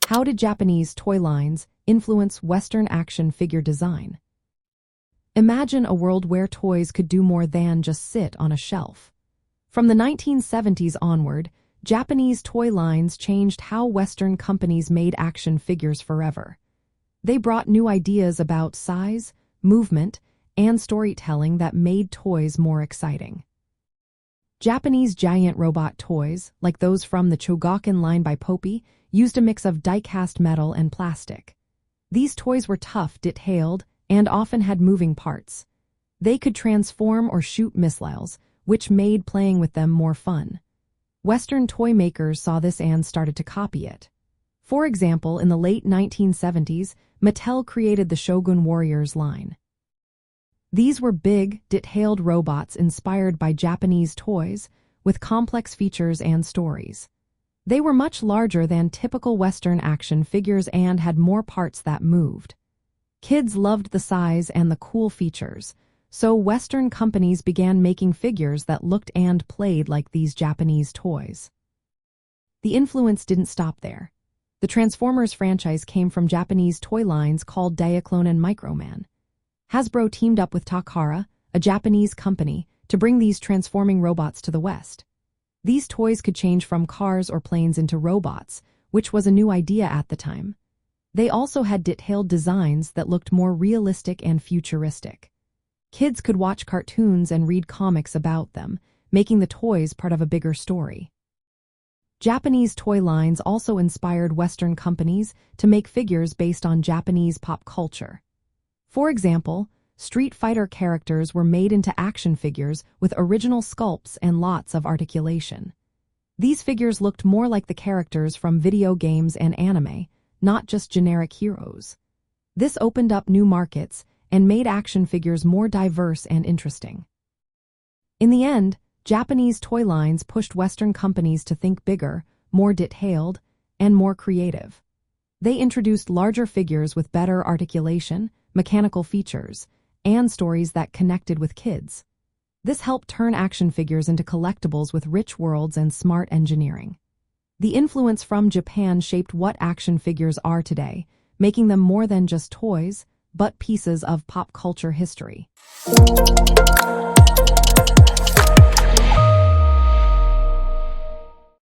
How did Japanese toy lines influence Western action figure design? Imagine a world where toys could do more than just sit on a shelf. From the 1970s onward, Japanese toy lines changed how Western companies made action figures forever. They brought new ideas about size, movement, and storytelling that made toys more exciting. Japanese giant robot toys, like those from the Chogokin line by Poppy, used a mix of die-cast metal and plastic. These toys were tough, detailed, and often had moving parts. They could transform or shoot missiles, which made playing with them more fun. Western toy makers saw this and started to copy it. For example, in the late 1970s, Mattel created the Shogun Warriors line. These were big, detailed robots inspired by Japanese toys, with complex features and stories. They were much larger than typical Western action figures and had more parts that moved. Kids loved the size and the cool features, so Western companies began making figures that looked and played like these Japanese toys. The influence didn't stop there. The Transformers franchise came from Japanese toy lines called Diaclone and Microman. Hasbro teamed up with Takara, a Japanese company, to bring these transforming robots to the West. These toys could change from cars or planes into robots, which was a new idea at the time. They also had detailed designs that looked more realistic and futuristic. Kids could watch cartoons and read comics about them, making the toys part of a bigger story. Japanese toy lines also inspired Western companies to make figures based on Japanese pop culture. For example, Street Fighter characters were made into action figures with original sculpts and lots of articulation. These figures looked more like the characters from video games and anime, not just generic heroes. This opened up new markets and made action figures more diverse and interesting. In the end, Japanese toy lines pushed Western companies to think bigger, more detailed, and more creative. They introduced larger figures with better articulation, mechanical features, and stories that connected with kids. This helped turn action figures into collectibles with rich worlds and smart engineering. The influence from Japan shaped what action figures are today, making them more than just toys, but pieces of pop culture history.